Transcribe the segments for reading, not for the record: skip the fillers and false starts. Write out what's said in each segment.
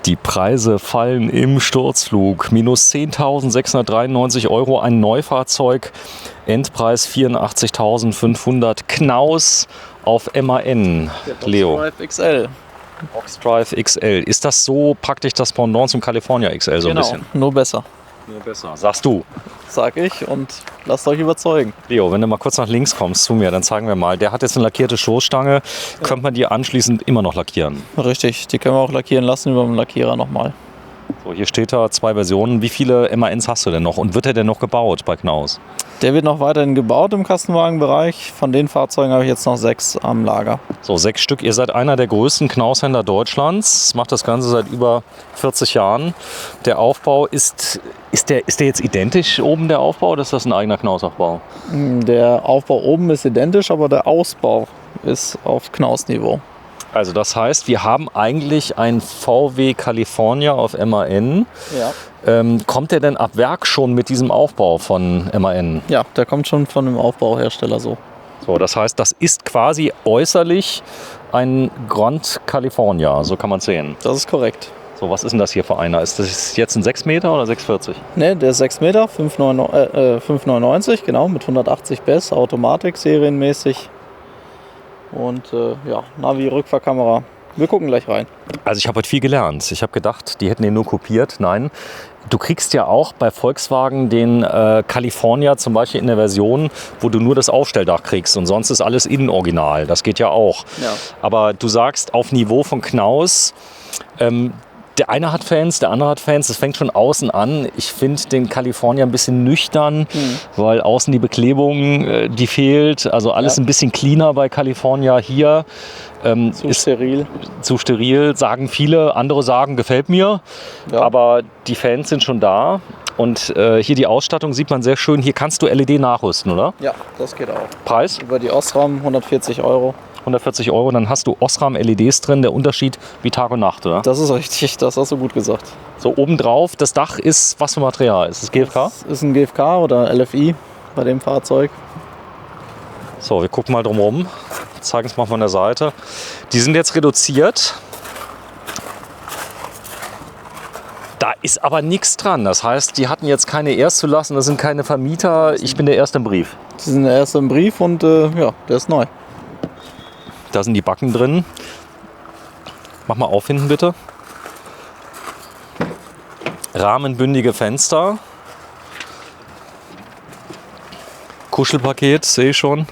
Die Preise fallen im Sturzflug. Minus 10.693 Euro ein Neufahrzeug. Endpreis 84.500. Knaus auf MAN. Leo. Oxdrive XL. Oxdrive XL. Ist das so praktisch das Pendant zum California XL so ein bisschen? Nur besser. Nur besser. Sagst du. Sag ich und lasst euch überzeugen. Leo, wenn du mal kurz nach links kommst zu mir, dann zeigen wir mal. Der hat jetzt eine lackierte Stoßstange. Könnte man die anschließend immer noch lackieren? Richtig, die können wir auch lackieren lassen über den Lackierer nochmal. So, hier steht da 2 Versionen. Wie viele MANs hast du denn noch? Und wird der denn noch gebaut bei Knaus? Der wird noch weiterhin gebaut im Kastenwagenbereich. Von den Fahrzeugen habe ich jetzt noch 6 am Lager. So, 6 Stück. Ihr seid einer der größten Knaushändler Deutschlands. Macht das Ganze seit über 40 Jahren. Der Aufbau ist der jetzt identisch oben, der Aufbau, oder ist das ein eigener Knausaufbau? Der Aufbau oben ist identisch, aber der Ausbau ist auf Knaus-Niveau. Also das heißt, wir haben eigentlich ein VW California auf MAN. Ja. Kommt der denn ab Werk schon mit diesem Aufbau von MAN? Ja, der kommt schon von dem Aufbauhersteller so. So, das heißt, das ist quasi äußerlich ein Grand California, so kann man es sehen. Das ist korrekt. So, was ist denn das hier für einer? Ist das jetzt ein 6 Meter oder 6,40? Ne, der ist 6 Meter, 5,99, genau, mit 180 PS, Automatik, serienmäßig. Und ja, Navi, Rückfahrkamera. Wir gucken gleich rein. Also ich habe heute viel gelernt. Ich habe gedacht, die hätten den nur kopiert. Nein, du kriegst ja auch bei Volkswagen den California zum Beispiel in der Version, wo du nur das Aufstelldach kriegst und sonst ist alles Innenoriginal. Das geht ja auch. Ja. Aber du sagst auf Niveau von Knaus, der eine hat Fans, der andere hat Fans. Das fängt schon außen an. Ich finde den California ein bisschen nüchtern, weil außen die Beklebung, die fehlt. Also alles ein bisschen cleaner bei California. Hier ist steril. Zu steril, sagen viele. Andere sagen, gefällt mir. Ja. Aber die Fans sind schon da. Und hier die Ausstattung sieht man sehr schön. Hier kannst du LED nachrüsten, oder? Ja, das geht auch. Preis? Über die Osram 140 Euro. 140 Euro, dann hast du Osram-LEDs drin. Der Unterschied wie Tag und Nacht, oder? Das ist richtig, das hast du gut gesagt. So, obendrauf, das Dach ist, was für Material? Ist das GFK? Das ist ein GFK oder LFI bei dem Fahrzeug. So, wir gucken mal drumherum. Zeigen es mal von der Seite. Die sind jetzt reduziert. Da ist aber nichts dran. Das heißt, die hatten jetzt keine Erstzulassung, das sind keine Vermieter. Ich bin der Erste im Brief. Die sind der Erste im Brief und ja, der ist neu. Da sind die Backen drin. Mach mal auf hinten bitte. Rahmenbündige Fenster. Kuschelpaket, sehe ich schon.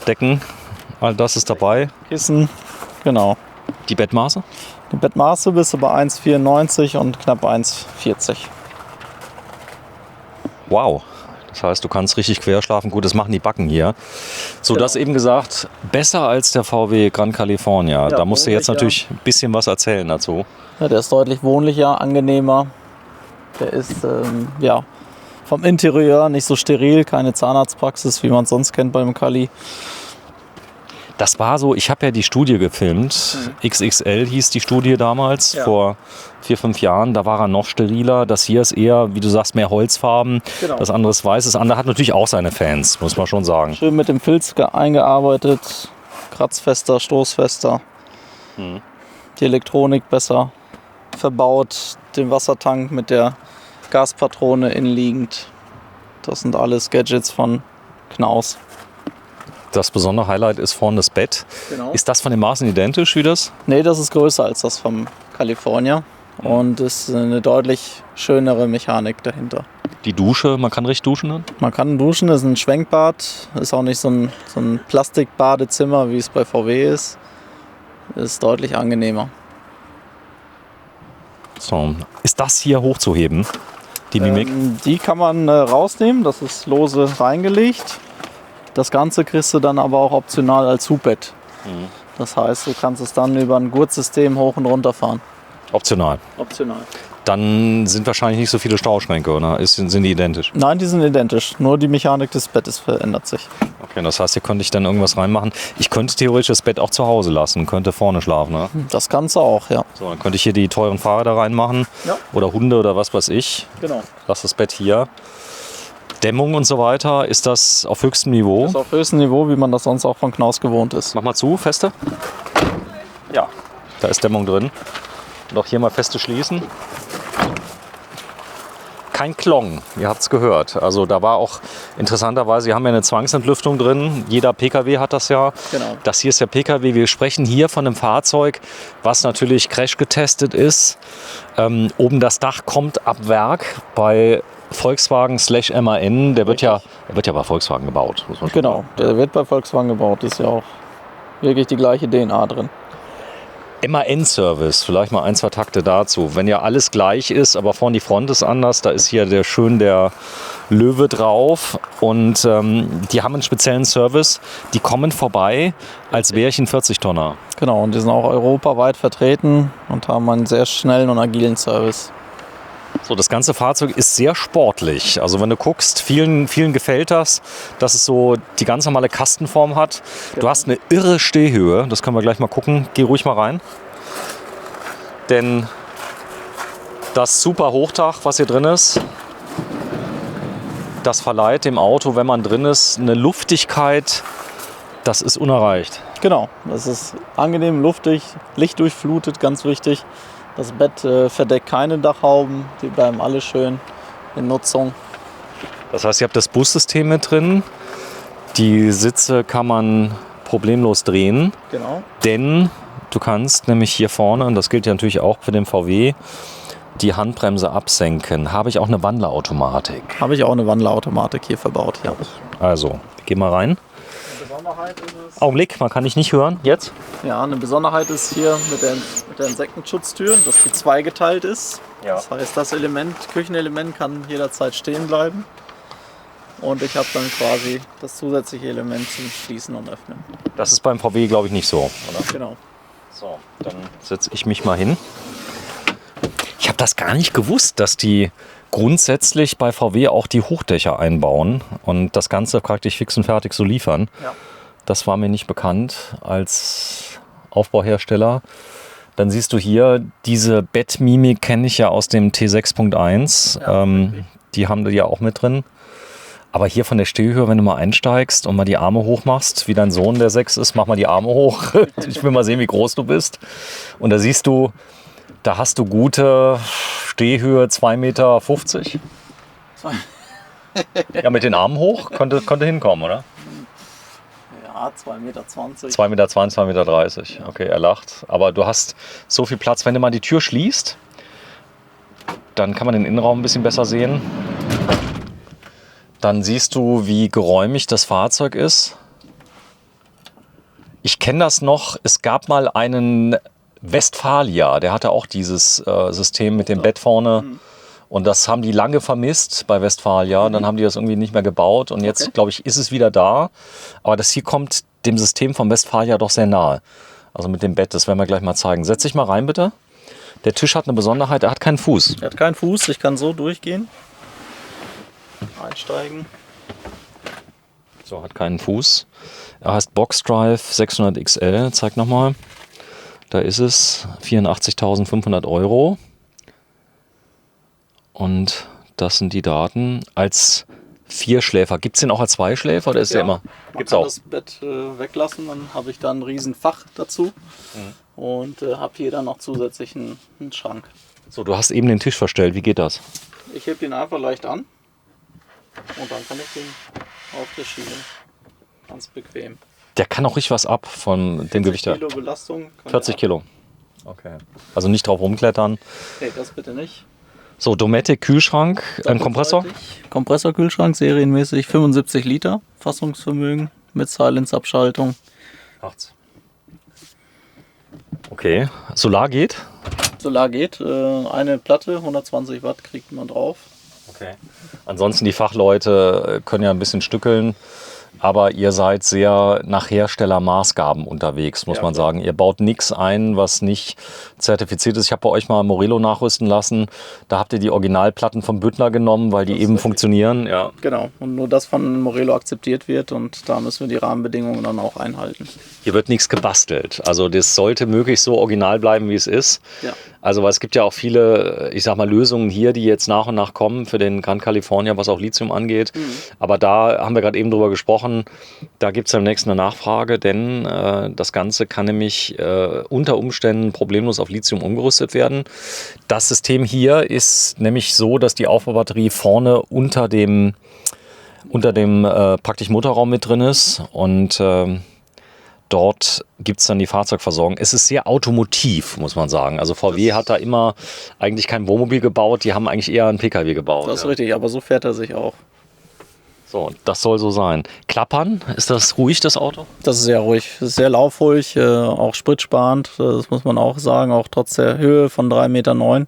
Decken, all das ist dabei. Kissen, genau. Die Bettmaße? Die Bettmaße bist du bei 1,94 und knapp 1,40. Wow. Das heißt, du kannst richtig quer schlafen. Gut, das machen die Backen hier. So, Genau. das eben gesagt, besser als der VW Grand California. Ja, da musst du jetzt wohnlicher. natürlich ein bisschen was erzählen dazu. Ja, der ist deutlich wohnlicher, angenehmer. Der ist ja, vom Interieur nicht so steril, keine Zahnarztpraxis, wie man es sonst kennt beim Cali. Das war so, ich habe ja die Studie gefilmt. XXL hieß die Studie damals, Ja. vor 4, 5 Jahren. Da war er noch steriler. Das hier ist eher, wie du sagst, mehr Holzfarben. Genau. Das andere ist weiß. Das andere hat natürlich auch seine Fans, muss man schon sagen. Schön mit dem Filz eingearbeitet, kratzfester, stoßfester. Die Elektronik besser verbaut, den Wassertank mit der Gaspatrone innenliegend. Das sind alles Gadgets von Knaus. Das besondere Highlight ist vorne das Bett. Genau. Ist das von den Maßen identisch wie das? Nee, das ist größer als das vom California und ist eine deutlich schönere Mechanik dahinter. Die Dusche, man kann richtig duschen dann? Man kann duschen, ist ein Schwenkbad, ist auch nicht so ein Plastikbadezimmer, wie es bei VW ist. Ist deutlich angenehmer. So. Ist das hier hochzuheben? Die Mimik? Die kann man rausnehmen, das ist lose reingelegt. Das Ganze kriegst du dann aber auch optional als Hubbett. Das heißt, du kannst es dann über ein Gurtsystem hoch und runter fahren. Optional. Optional. Dann sind wahrscheinlich nicht so viele Stauschränke, oder? Sind die identisch? Nein, die sind identisch. Nur die Mechanik des Bettes verändert sich. Okay, das heißt, hier könnte ich dann irgendwas reinmachen. Ich könnte theoretisch das Bett auch zu Hause lassen, könnte vorne schlafen, ne? Das kannst du auch, ja. So, dann könnte ich hier die teuren Fahrräder reinmachen. Ja. Oder Hunde oder was weiß ich. Genau. Lass das Bett hier. Dämmung und so weiter, ist das auf höchstem Niveau? Das ist auf höchstem Niveau, wie man das sonst auch von Knaus gewohnt ist. Mach mal zu, feste. Ja, da ist Dämmung drin. Und auch hier mal feste schließen. Kein Klong, ihr habt es gehört. Also da war auch interessanterweise, Sie haben ja eine Zwangsentlüftung drin. Jeder PKW hat das ja. Genau. Das hier ist der PKW. Wir sprechen hier von einem Fahrzeug, was natürlich crashgetestet ist. Oben das Dach kommt ab Werk bei Volkswagen/MAN. Der wird ja bei Volkswagen gebaut. Muss man schon Genau, sagen. der wird bei Volkswagen gebaut. Ist ja auch wirklich die gleiche DNA drin. MAN-Service, vielleicht mal 1, 2 Takte dazu. Wenn ja alles gleich ist, aber vorne die Front ist anders, da ist hier der Löwe drauf und die haben einen speziellen Service. Die kommen vorbei, als wäre ich ein 40-Tonner. Genau, und die sind auch europaweit vertreten und haben einen sehr schnellen und agilen Service. So, das ganze Fahrzeug ist sehr sportlich. Also wenn du guckst, vielen gefällt das, dass es so die ganz normale Kastenform hat. Du hast eine irre Stehhöhe, das können wir gleich mal gucken. Geh ruhig mal rein. Denn das super Hochdach, was hier drin ist, das verleiht dem Auto, wenn man drin ist, eine Luftigkeit, das ist unerreicht. Genau, das ist angenehm luftig, lichtdurchflutet, ganz wichtig. Das Bett verdeckt keine Dachhauben, die bleiben alle schön in Nutzung. Das heißt, ihr habt das Bussystem mit drin. Die Sitze kann man problemlos drehen. Genau. Denn du kannst nämlich hier vorne, und das gilt ja natürlich auch für den VW, die Handbremse absenken. Habe ich auch eine Wandlerautomatik. Habe ich auch eine Wandlerautomatik hier verbaut, ja. Also, geh mal rein. Besonderheit ist es. Augenblick, man kann dich nicht hören. Jetzt? Ja, eine Besonderheit ist hier mit der Insektenschutztür, dass die zweigeteilt ist. Ja. Das heißt, das Küchenelement kann jederzeit stehen bleiben. Und ich habe dann quasi das zusätzliche Element zum Schließen und Öffnen. Das ist beim VW, glaube ich, nicht so, oder? Genau. So, dann setze ich mich mal hin. Ich habe das gar nicht gewusst, dass die grundsätzlich bei VW auch die Hochdächer einbauen und das Ganze praktisch fix und fertig so liefern. Ja. Das war mir nicht bekannt als Aufbauhersteller. Dann siehst du hier, diese Bettmimik kenne ich ja aus dem T6.1. Ja, die haben die ja auch mit drin. Aber hier von der Stehhöhe, wenn du mal einsteigst und mal die Arme hoch machst, wie dein Sohn, der 6 ist, mach mal die Arme hoch. Ich will mal sehen, wie groß du bist. Und da siehst du, da hast du gute Stehhöhe 2,50 Meter. Ja, mit den Armen hoch konnte hinkommen, oder? Ja, 2,20 Meter. 2,20 Meter, 2,30 Meter. Okay, er lacht. Aber du hast so viel Platz, wenn du mal die Tür schließt, dann kann man den Innenraum ein bisschen besser sehen. Dann siehst du, wie geräumig das Fahrzeug ist. Ich kenne das noch, es gab mal einen Westfalia, der hatte auch dieses System mit dem Bett vorne. Und das haben die lange vermisst bei Westfalia. Dann haben die das irgendwie nicht mehr gebaut. Und jetzt, glaube ich, ist es wieder da. Aber das hier kommt dem System von Westfalia doch sehr nahe. Also mit dem Bett, das werden wir gleich mal zeigen. Setz dich mal rein, bitte. Der Tisch hat eine Besonderheit, er hat keinen Fuß. Er hat keinen Fuß, ich kann so durchgehen. Einsteigen. So, hat keinen Fuß. Er heißt Boxdrive 600 XL. Zeig nochmal. Da ist es. 84.500 €. Und das sind die Daten. Als Vierschläfer. Gibt es den auch als Zweischläfer oder ist der immer? Gibt's auch. Das Bett weglassen, dann habe ich da ein riesen Fach dazu. Und habe hier dann noch zusätzlich einen Schrank. So, du hast eben den Tisch verstellt. Wie geht das? Ich heb den einfach leicht an. Und dann kann ich den auf der Schiene ganz bequem. Der kann auch richtig was ab von dem Gewicht her. 40 Kilo Belastung. 40 Kilo. Okay. Also nicht drauf rumklettern. Nee, das bitte nicht. So, Dometic Kühlschrank, ein Kompressor. Kompressorkühlschrank, serienmäßig 75 Liter Fassungsvermögen mit Silence-Abschaltung. Okay. Solar geht? Solar geht. Eine Platte, 120 Watt kriegt man drauf. Okay. Ansonsten die Fachleute können ja ein bisschen stückeln, aber ihr seid sehr nach Herstellermaßgaben unterwegs, muss man sagen. Ihr baut nichts ein, was nicht zertifiziert ist. Ich habe bei euch mal Morello nachrüsten lassen. Da habt ihr die Originalplatten vom Büttner genommen, weil die eben funktionieren. Ja. Genau, und nur das von Morello akzeptiert wird und da müssen wir die Rahmenbedingungen dann auch einhalten. Hier wird nichts gebastelt. Also das sollte möglichst so original bleiben, wie es ist. Ja. Also weil es gibt ja auch viele, ich sag mal, Lösungen hier, die jetzt nach und nach kommen für den Gran California, was auch Lithium angeht. Aber da haben wir gerade eben drüber gesprochen, da gibt es demnächst eine Nachfrage, denn das Ganze kann nämlich unter Umständen problemlos auf Lithium umgerüstet werden. Das System hier ist nämlich so, dass die Aufbaubatterie vorne unter dem praktisch Motorraum mit drin ist und dort gibt es dann die Fahrzeugversorgung. Es ist sehr automotiv, muss man sagen. Also VW hat da immer eigentlich kein Wohnmobil gebaut, die haben eigentlich eher einen PKW gebaut. Das ist richtig, aber so fährt er sich auch. So, das soll so sein. Klappern, ist das ruhig, das Auto? Das ist sehr ruhig, das ist sehr laufruhig, auch spritsparend, das muss man auch sagen. Auch trotz der Höhe von 3,9 Meter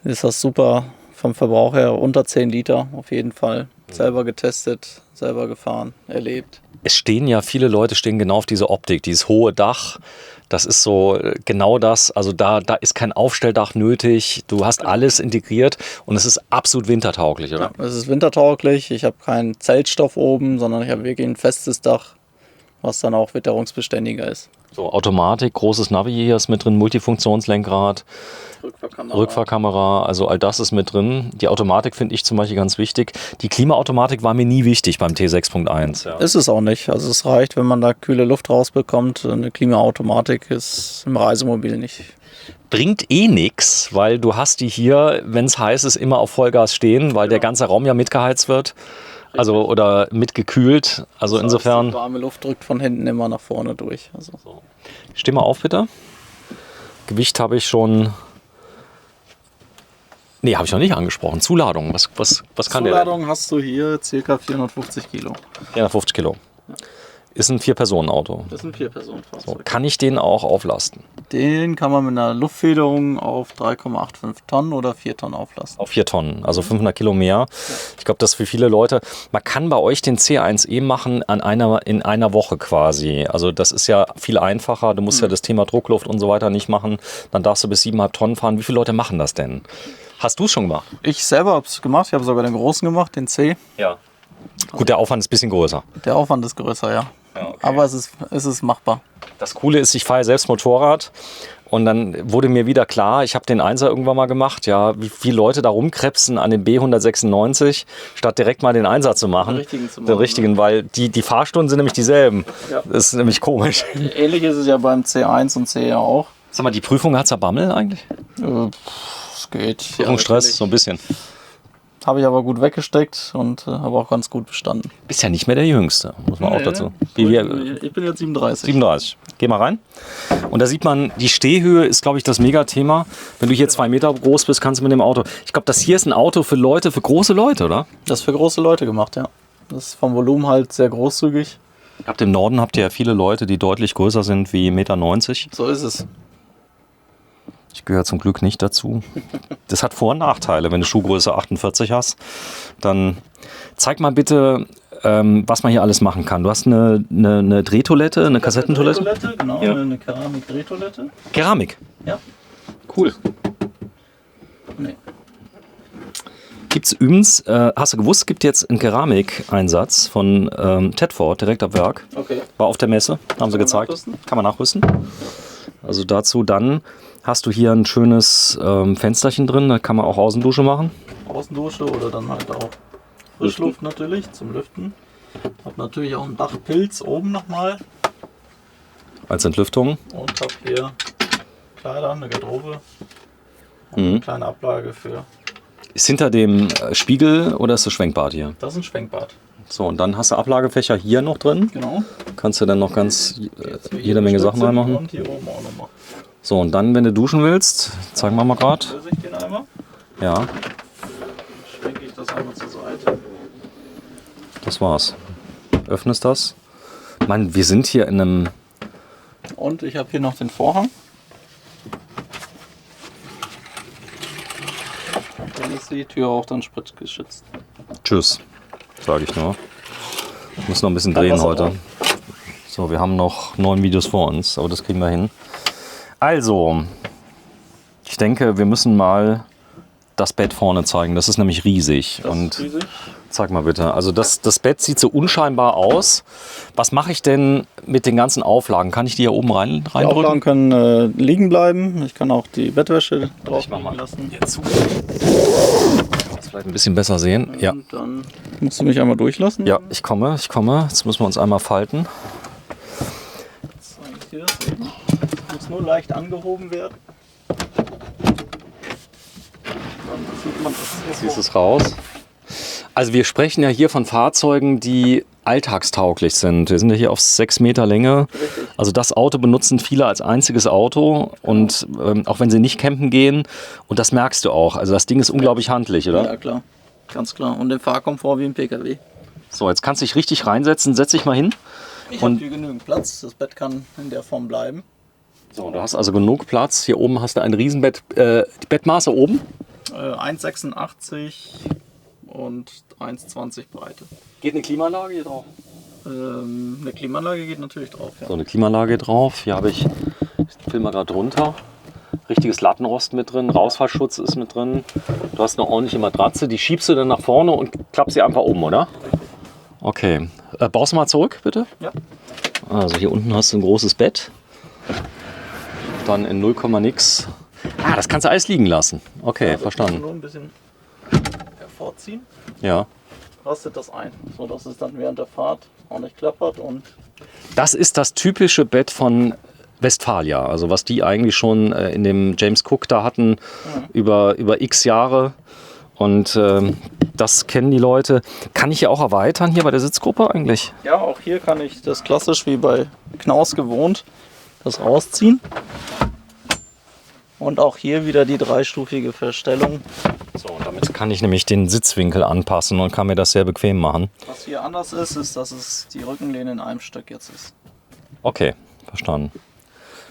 ist das super vom Verbrauch her, unter 10 Liter auf jeden Fall. Selber getestet, selber gefahren, erlebt. Es stehen ja, viele Leute stehen genau auf diese Optik, dieses hohe Dach. Das ist so genau das, also da ist kein Aufstelldach nötig, du hast alles integriert und es ist absolut wintertauglich, oder? Ja, es ist wintertauglich, ich habe keinen Zeltstoff oben, sondern ich habe wirklich ein festes Dach, was dann auch witterungsbeständiger ist. So, Automatik, großes Navi hier ist mit drin, Multifunktionslenkrad, Rückfahrkamera, also all das ist mit drin. Die Automatik finde ich zum Beispiel ganz wichtig. Die Klimaautomatik war mir nie wichtig beim T6.1. Ja. Ist es auch nicht. Also es reicht, wenn man da kühle Luft rausbekommt. Eine Klimaautomatik ist im Reisemobil nicht. Bringt eh nichts, weil du hast die hier, wenn es heiß ist, immer auf Vollgas stehen, weil der ganze Raum ja mitgeheizt wird. Also oder mitgekühlt. Also das heißt, insofern. Die warme Luft drückt von hinten immer nach vorne durch. Also. So. Steh mal auf, bitte. Gewicht habe ich schon. Nee, habe ich noch nicht angesprochen. Zuladung. Was kann der? Zuladung hast du hier ca. 450 Kilo. 450 Kilo. Ja. Ist ein 4-Personen-Auto. Das ist ein 4-Personen-Fahrzeug. So, kann ich den auch auflasten? Den kann man mit einer Luftfederung auf 3,85 Tonnen oder 4 Tonnen auflasten. Auf 4 Tonnen, also 500 Kilo mehr. Ja. Ich glaube, das ist für viele Leute. Man kann bei euch den C1E machen in einer Woche quasi. Also das ist ja viel einfacher. Du musst ja das Thema Druckluft und so weiter nicht machen. Dann darfst du bis 7,5 Tonnen fahren. Wie viele Leute machen das denn? Hast du es schon gemacht? Ich selber habe es gemacht. Ich habe sogar den großen gemacht, den C. Ja. Gut, der Aufwand ist ein bisschen größer. Der Aufwand ist größer, ja. Ja, okay. Aber es ist machbar. Das Coole ist, ich fahre selbst Motorrad und dann wurde mir wieder klar, ich habe den 1er irgendwann mal gemacht, ja, wie viele Leute da rumkrebsen an dem B196, statt direkt mal den 1er zu machen. Den richtigen, ne? Weil die Fahrstunden sind nämlich dieselben. Ja. Das ist nämlich komisch. Ähnlich ist es ja beim C1 und C ja auch. Sag mal, die Prüfung hat's ja Bammel eigentlich? Es geht. Prüfungsstress, ja, so ein bisschen. Habe ich aber gut weggesteckt und habe auch ganz gut bestanden. Bist ja nicht mehr der Jüngste, muss man auch dazu. Ich bin jetzt 37. 37. Geh mal rein. Und da sieht man, die Stehhöhe ist, glaube ich, das Megathema. Wenn du hier 2 Meter groß bist, kannst du mit dem Auto. Ich glaube, das hier ist ein Auto für große Leute, oder? Das ist für große Leute gemacht, ja. Das ist vom Volumen halt sehr großzügig. Im Norden habt ihr ja viele Leute, die deutlich größer sind wie 1,90 Meter. So ist es. Ich gehöre zum Glück nicht dazu. Das hat Vor- und Nachteile. Wenn du Schuhgröße 48 hast, dann zeig mal bitte, was man hier alles machen kann. Du hast eine Drehtoilette, eine Kassettentoilette? Drehtoilette, genau, ja. Eine Keramik-Drehtoilette. Keramik? Ja. Cool. Nee. Gibt's übrigens, hast du gewusst, es gibt jetzt einen Keramikeinsatz von Tedford, direkt ab Werk. Okay. War auf der Messe, haben sie gezeigt. Kann man nachrüsten. Also dazu dann hast du hier ein schönes Fensterchen drin, da kann man auch Außendusche machen. Außendusche oder dann halt auch Frischluft natürlich zum Lüften. Hab natürlich auch einen Dachpilz oben nochmal. Als Entlüftung. Und hab hier Kleider, eine Garderobe und eine kleine Ablage für. Ist hinter dem Spiegel oder ist das Schwenkbad hier? Das ist ein Schwenkbad. So, und dann hast du Ablagefächer hier noch drin. Genau. Kannst du dann noch jede Menge Sachen reinmachen. Und hier oben auch nochmal. So, und dann, wenn du duschen willst, zeigen wir mal gerade. Löse ich den einmal? Ja. Schwenke ich das einmal zur Seite. Das war's. Öffnest das. Mann, wir sind hier in einem... Und ich habe hier noch den Vorhang. Dann ist die Tür auch dann spritzgeschützt. Tschüss, sage ich nur. Ich muss noch ein bisschen drehen heute. So, wir haben noch 9 Videos vor uns, aber das kriegen wir hin. Also, ich denke, wir müssen mal das Bett vorne zeigen. Das ist nämlich riesig. Das ist riesig. Zeig mal bitte. Also das Bett sieht so unscheinbar aus. Was mache ich denn mit den ganzen Auflagen? Kann ich die hier oben reindrücken? Die Auflagen können liegen bleiben. Ich kann auch die Bettwäsche drauf liegen lassen. Jetzt das vielleicht ein bisschen besser sehen. Ja. Und dann musst du mich einmal durchlassen. Ja, ich komme. Jetzt müssen wir uns einmal falten. Zeige ich dir das eben. Muss nur leicht angehoben werden. Dann sieht man das. Ziehst es raus. Also wir sprechen ja hier von Fahrzeugen, die alltagstauglich sind. Wir sind ja hier auf 6 Meter Länge. Richtig. Also das Auto benutzen viele als einziges Auto. Und auch wenn sie nicht campen gehen. Und das merkst du auch. Also das Ding ist unglaublich handlich, oder? Ja, klar. Ganz klar. Und den Fahrkomfort wie ein PKW. So, jetzt kannst du dich richtig reinsetzen. Setz dich mal hin. Ich habe hier genügend Platz. Das Bett kann in der Form bleiben. So, du hast also genug Platz. Hier oben hast du ein Riesenbett. Die Bettmaße oben? 1,86 und 1,20 Breite. Geht eine Klimaanlage hier drauf? Eine Klimaanlage geht natürlich drauf. Ja. So, eine Klimaanlage drauf. Hier habe ich film mal gerade drunter. Richtiges Lattenrost mit drin, Rausfallschutz ist mit drin. Du hast eine ordentliche Matratze, die schiebst du dann nach vorne und klappst sie einfach um, oder? Okay. Baust du mal zurück, bitte? Ja. Also hier unten hast du ein großes Bett. Dann in 0, nix. Ah, das kannst du alles liegen lassen. Okay, Ja, verstanden. Nur ein bisschen hervorziehen. Ja. Rastet das ein, so dass es dann während der Fahrt auch nicht klappert und Das ist das typische Bett von Westfalia. Also was die eigentlich schon in dem James Cook da hatten über x Jahre. Und das kennen die Leute. Kann ich ja auch erweitern hier bei der Sitzgruppe eigentlich? ja, auch hier kann ich das klassisch wie bei Knaus gewohnt, das rausziehen. Und auch hier wieder die dreistufige Verstellung. So, damit kann ich nämlich den Sitzwinkel anpassen und kann mir das sehr bequem machen. Was hier anders ist, ist, dass es die Rückenlehne in einem Stück jetzt ist. Okay, verstanden.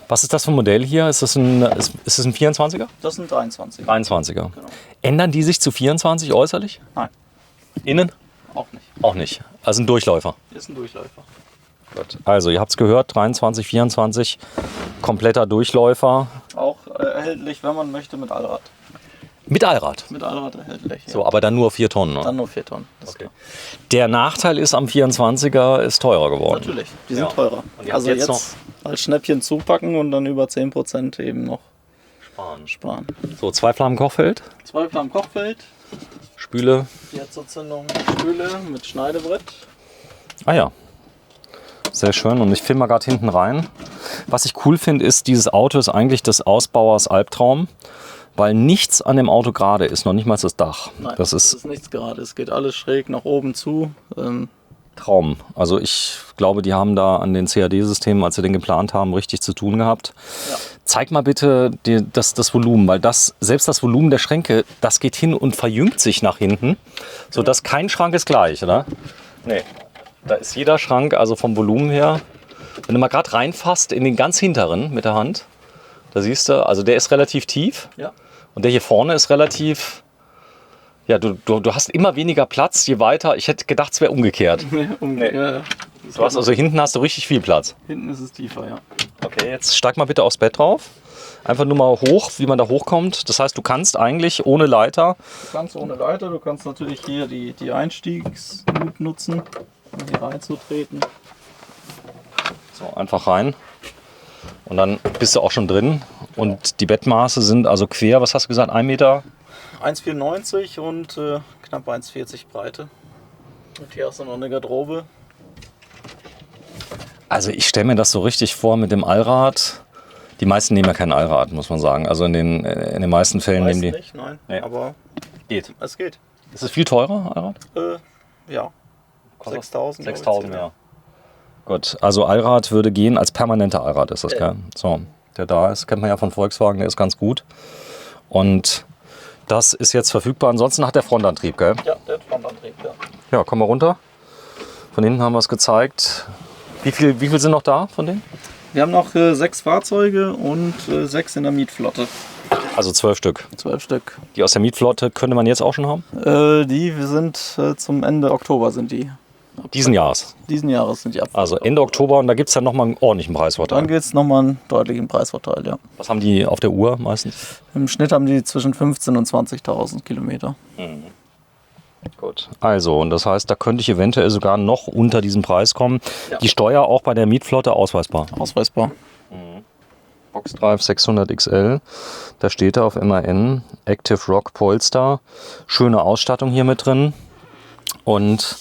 Was ist das für ein Modell hier? Ist das ein 24er? Das sind 23. 23er. Genau. Ändern die sich zu 24 äußerlich? Nein, Innen? auch nicht. Auch nicht. Also ein Durchläufer. Ist ein Durchläufer. Gut. Also ihr habt es gehört, 23, 24, kompletter Durchläufer. Auch erhältlich, wenn man möchte, mit Allrad. Mit Allrad. Mit Allrad erhältlich. So, aber dann nur 4 Tonnen. Ne? Dann nur 4 Tonnen. Das ist Okay. Der Nachteil ist, am 24er ist teurer geworden. natürlich, die sind Ja. teurer. Und ihr habt Also jetzt jetzt als Schnäppchen zupacken und dann über 10% eben noch sparen. So, 2 Flammen Kochfeld, 2 Flammen Kochfeld, Spüle. Herzanzündung, Spüle mit Schneidebrett. Ah ja. Sehr schön. Und ich filme mal gerade hinten rein. Was ich cool finde, ist, dieses Auto ist eigentlich des Ausbauers Albtraum, weil nichts an dem Auto gerade ist, noch nicht mal das Dach. Nein, Das ist nichts gerade. Es geht alles schräg nach oben zu. Traum. Also ich glaube, die haben da an den CAD-Systemen, als sie den geplant haben, richtig zu tun gehabt. Ja. Zeig mal bitte das Volumen, weil selbst das Volumen der Schränke, das geht hin und verjüngt sich nach hinten, sodass kein Schrank ist gleich, oder? Nee. Da ist jeder Schrank, also vom Volumen her, wenn du mal gerade reinfasst in den ganz hinteren mit der Hand, da siehst du, also der ist relativ tief Ja. und der hier vorne ist relativ, ja, du hast immer weniger Platz, je weiter, ich hätte gedacht, es wäre umgekehrt. Ja. Du hast also hinten hast du richtig viel Platz. Hinten ist es tiefer, ja. Okay, jetzt steig mal bitte aufs Bett drauf. Einfach nur mal hoch, wie man da hochkommt. Das heißt, du kannst eigentlich ohne Leiter. Du kannst ohne Leiter, du kannst natürlich hier die Einstiegsnut nutzen, um hier reinzutreten. So, einfach rein. Und dann bist du auch schon drin. Und die Bettmaße sind also quer, was hast du gesagt, 1 Meter? 1,94 und knapp 1,40 Breite. Und hier hast du noch eine Garderobe. Also ich stelle mir das so richtig vor mit dem Allrad. Die meisten nehmen ja kein Allrad, muss man sagen. Also in den meisten Fällen nehmen die. Nicht, nein, Nee. aber Geht. es geht. Ist es viel teurer, Allrad? Ja, 6.000. 6.000, ja. Gut, also Allrad würde gehen, als permanenter Allrad ist das, gell? So, der da ist, kennt man ja von Volkswagen, der ist ganz gut. Und das ist jetzt verfügbar. Ansonsten hat der Frontantrieb, gell? Ja, der Frontantrieb, ja. Ja, komm mal runter. Von hinten haben wir es gezeigt. Wie viel sind noch da von denen? Wir haben noch 6 Fahrzeuge und 6 in der Mietflotte. Also 12 Stück. 12 Stück. Die aus der Mietflotte könnte man jetzt auch schon haben? Die sind zum Ende Oktober sind die. Diesen Jahres. Diesen Jahres sind die ab. Also Ende Oktober und da gibt es dann nochmal einen ordentlichen Preisvorteil. Dann gibt es nochmal einen deutlichen Preisvorteil, ja. Was haben die auf der Uhr meistens? Im Schnitt haben die zwischen 15.000 und 20.000 Kilometer. Gut. Also, und das heißt, da könnte ich eventuell sogar noch unter diesen Preis kommen. Ja. Die Steuer auch bei der Mietflotte ausweisbar. Ausweisbar. Boxdrive 600 XL, da steht da auf MAN, Active Rock Polestar, schöne Ausstattung hier mit drin. Und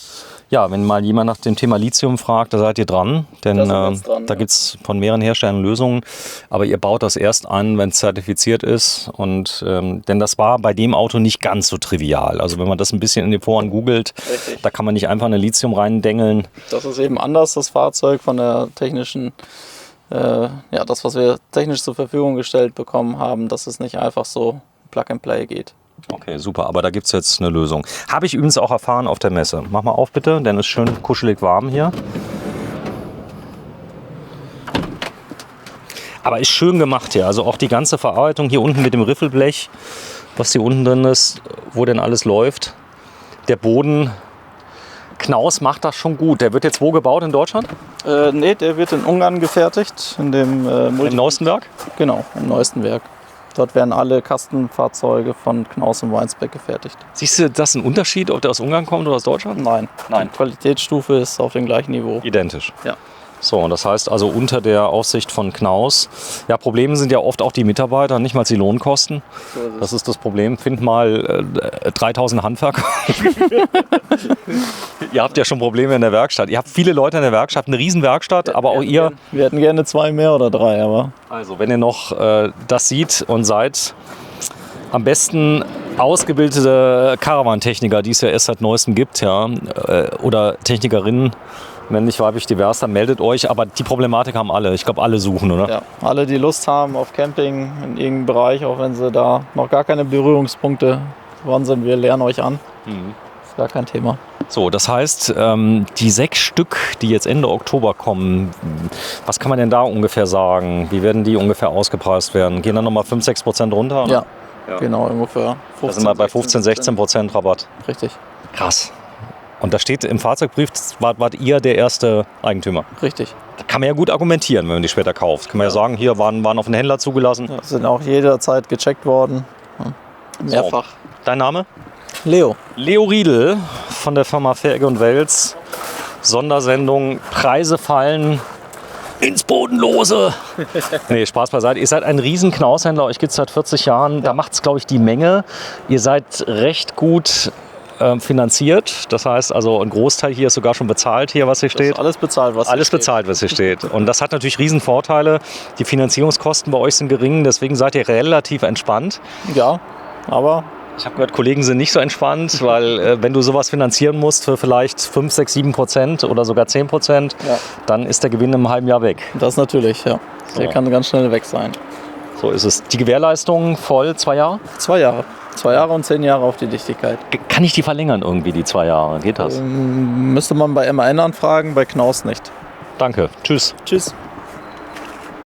ja, wenn mal jemand nach dem Thema Lithium fragt, da seid ihr dran, denn da gibt es von mehreren Herstellern Lösungen, aber ihr baut das erst an, wenn es zertifiziert ist. Und denn das war bei dem Auto nicht ganz so trivial. Also wenn man das ein bisschen in den Foren googelt, da kann man nicht einfach eine Lithium reindengeln. Das ist eben anders, das Fahrzeug von der technischen, das, was wir technisch zur Verfügung gestellt bekommen haben, dass es nicht einfach so Plug and Play geht. Okay, super, aber da gibt es jetzt eine Lösung. Habe ich übrigens auch erfahren auf der Messe. Mach mal auf bitte, denn es ist schön kuschelig warm hier. Aber ist schön gemacht hier, also auch die ganze Verarbeitung hier unten mit dem Riffelblech, was hier unten drin ist, wo denn alles läuft. Der Boden, Knaus macht das schon gut. Der wird jetzt wo gebaut in Deutschland? Nee, der wird in Ungarn gefertigt, in dem im neuesten Werk? Genau, im neuesten Werk. Dort werden alle Kastenfahrzeuge von Knaus und Weinsberg gefertigt. Siehst du, das ist ein Unterschied, ob der aus Ungarn kommt oder aus Deutschland? Nein. Die Qualitätsstufe ist auf dem gleichen Niveau. Identisch. Ja. So, und das heißt also unter der Aufsicht von Knaus. Ja, Probleme sind ja oft auch die Mitarbeiter, nicht mal die Lohnkosten. So ist es. Das ist das Problem. Find mal 3000 Handwerker. Ihr habt ja schon Probleme in der Werkstatt. Ihr habt viele Leute in der Werkstatt, eine Riesenwerkstatt, aber auch ihr. Wir hätten gerne 2 mehr oder 3, aber. Also, wenn ihr noch das seht und seid, am besten ausgebildete Caravan-Techniker, die es ja erst seit Neuestem gibt, ja, oder Technikerinnen, männlich, weiblich, divers, dann meldet euch. Aber die Problematik haben alle. Ich glaube, alle suchen, oder? Ja, alle, die Lust haben auf Camping in irgendeinem Bereich, auch wenn sie da noch gar keine Berührungspunkte waren sind, wir lernen euch an. Ist gar kein Thema. So, das heißt, die 6 Stück, die jetzt Ende Oktober kommen, was kann man denn da ungefähr sagen? Wie werden die ungefähr ausgepreist werden? Gehen dann nochmal 5-6% runter? Oder? Ja, genau, ungefähr 15, da sind wir bei 15-16% Rabatt. Richtig. Krass. Und da steht im Fahrzeugbrief, wart ihr der erste Eigentümer. Richtig. Da kann man ja gut argumentieren, wenn man die später kauft. Kann man ja sagen, hier waren auf den Händler zugelassen. Ja, sind auch jederzeit gecheckt worden. Mehrfach. So. Dein Name? Leo. Leo Riedel von der Firma Verge und Wels. Sondersendung, Preise fallen ins Bodenlose. Nee, Spaß beiseite. Ihr seid ein riesen Knaushändler, euch gibt es seit 40 Jahren. Ja. Da macht es, glaube ich, die Menge. Ihr seid recht gut finanziert. Das heißt also, ein Großteil hier ist sogar schon bezahlt, hier, was hier steht. Das ist alles bezahlt, was alles bezahlt, was hier steht. Und das hat natürlich riesen Vorteile. Die Finanzierungskosten bei euch sind gering, deswegen seid ihr relativ entspannt. Ja, aber ich habe gehört, Kollegen sind nicht so entspannt, weil wenn du sowas finanzieren musst für vielleicht 5, 6, 7% oder sogar 10%, dann ist der Gewinn im halben Jahr weg. Das natürlich, ja. Der kann ganz schnell weg sein. So ist es. Die Gewährleistung voll 2 Jahre? 2 Jahre. 2 Jahre und 10 Jahre auf die Dichtigkeit. Kann ich die verlängern irgendwie, die 2 Jahre? Geht das? Müsste man bei MAN anfragen, bei Knaus nicht. Danke. Tschüss. Tschüss.